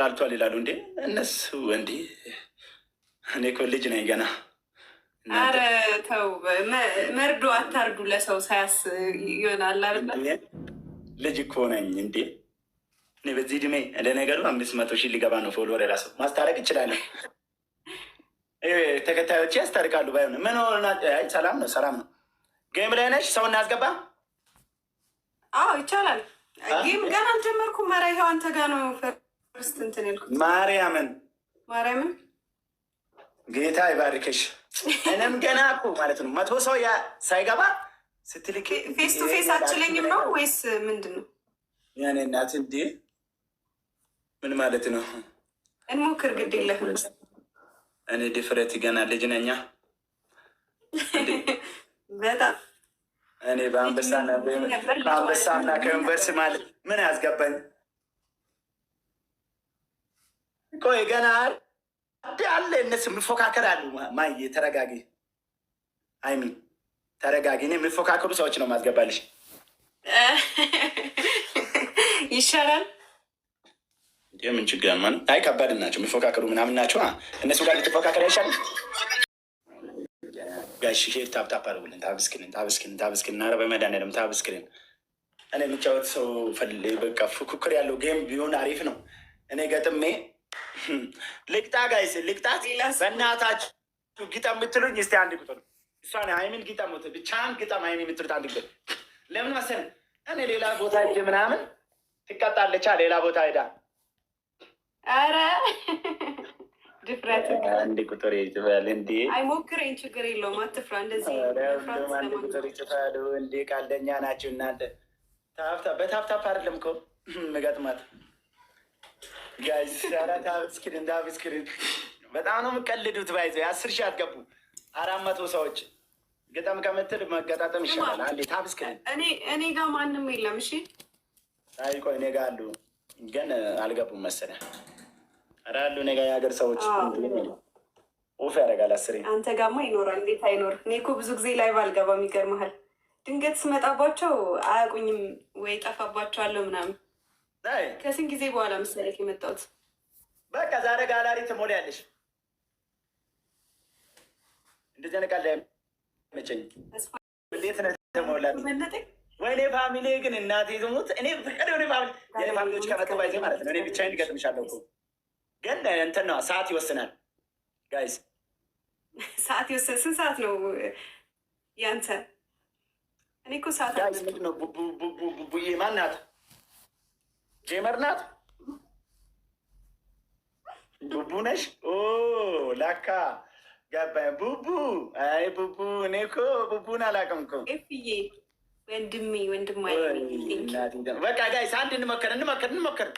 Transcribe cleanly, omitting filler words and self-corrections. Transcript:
ተጣልቷል ይላሉ እንዴ እነሱ እንዴ? እኔ እኮ ልጅ ነኝ ገና። አረ ተው፣ መርዶ አታርዱ ለሰው ሳያስ ይሆናል አይደል? ልጅ እኮ ነኝ እንዴ እኔ በዚህ እድሜ። ለነገሩ 500,000 ሊገባ ነው ፎሎወር። የራሱ ማስታረቅ ይችላለሁ። ተከታዮች ያስታርቃሉ። ባይሆን ምን ሰላም ነው፣ ሰላም ነው። ጌም ላይ ነሽ? ሰው እናስገባ? አዎ ይቻላል። ጌም ገና አልጀመርኩም። ኧረ ይኸው አንተ ጋ ነው ፈርስት እንትን ያልኩት። ማርያምን ጌታ ይባርክሽ። እኔም ገና እኮ ማለት ነው 100 ሰው ሳይገባ ስትልክ ፌስ ቱ ፌስ አችለኝም ነው ወይስ ምንድን ነው? ያኔ እናት እንዴ ምን ማለት ነው? እንሞክር፣ ግድ የለህም። እኔ ድፍረት ገና ልጅ ነኛ በጣም እኔ በአንበሳና ከዩኒቨርስ ማለት ምን ያስገባኝ? ቆይ ገና አለ እነሱ የሚፎካከር አሉ። ማየ ተረጋጊ፣ አይሚ ተረጋጊ። እኔ የሚፎካከሩ ሰዎች ነው ማስገባልሽ። ይሻላል። ምን ችግር ማለት? አይ ከባድ ናቸው የሚፎካከሩ ምናምን ናቸው። እነሱ ጋር ልትፎካከር አይሻልም? ጋሽ ሄድ ታፕታፕ አድርጉልን። ታብስክልን ኧረ በመድኃኒዓለም ታብስክልን። እኔ የሚጫወት ሰው በቃ ፉክክር ያለው ጌም ቢሆን አሪፍ ነው። እኔ ገጥሜ ልቅጣ ጋይስ ልቅጣት። በእናታችሁ ግጠም የምትሉኝ እስቲ አንድ ቁጥር እሷን ሀይሚን ግጠም ብቻን ግጠም ሀይሚ የምትሉት አንድ ቁጥር ለምን መሰለህ? እኔ ሌላ ቦታ ሄጄ ምናምን ትቀጣለቻ። ሌላ ቦታ ሄዳ ኧረ ድፍረት አንድ ቁጥር ይጽፋል እንዴ? አይሞክረኝ፣ ችግር የለውም አትፍራ። እንደዚህ አንድ ቁጥር ይጽፋሉ እንዴ? ቀልደኛ ናቸው እናንተ። በታፕታፕ አይደለም እኮ መገጥማት ጋይስ። ታብስክሪን በጣም ነው የምቀልዱት። ባይዘ 10 ሺህ አትገቡ 400 ሰዎች ግጠም ከምትል መገጣጠም ይሻላል። አንዴ ታብስክሪን እኔ ጋር ማንም የለም። እሺ አይ ቆይ እኔ ጋር አሉ ግን አልገቡም መሰለህ። ኧረ አሉ እኔ ጋር የሀገር ሰዎች ኦፍ ያደርጋል 10። አንተ ጋማ ይኖራል። እንዴት አይኖር? እኔ እኮ ብዙ ጊዜ ላይቭ አልገባም። ይገርምሃል። ድንገት ስመጣባቸው አያውቁኝም ወይ ጠፋባቸዋለሁ ምናምን። ከስንት ጊዜ በኋላ መሰለኝ የመጣሁት። በቃ ዛሬ ጋላሪ ትሞላለሽ። እንደዚህ አይነት ቃል መቸኝ እንዴት ነው ተሞላት? ወይኔ ፋሚሊ ግን እናቴ ዝሙት። እኔ ፍቅር የሆነ ፋሚሊዎች ከመጡ ባይዜ ማለት ነው። እኔ ብቻዬን ገጥምሻለሁ እኮ ግን እንትን ነው ሰዓት ይወስናል ጋይስ። ሰዓት ይወስናል። ስንት ሰዓት ነው ያንተ? እኔ እኮ ሰዓት ምንድን ነው? ቡቡዬ ማን ናት? ጄመር ናት? ቡቡ ነሽ? ላካ ገባኝ። ቡቡ አይ ቡቡ። እኔ እኮ ቡቡን አላውቅም እኮ። ኤፍዬ ወንድሜ ወንድማ። በቃ ጋይስ አንድ እንሞክር።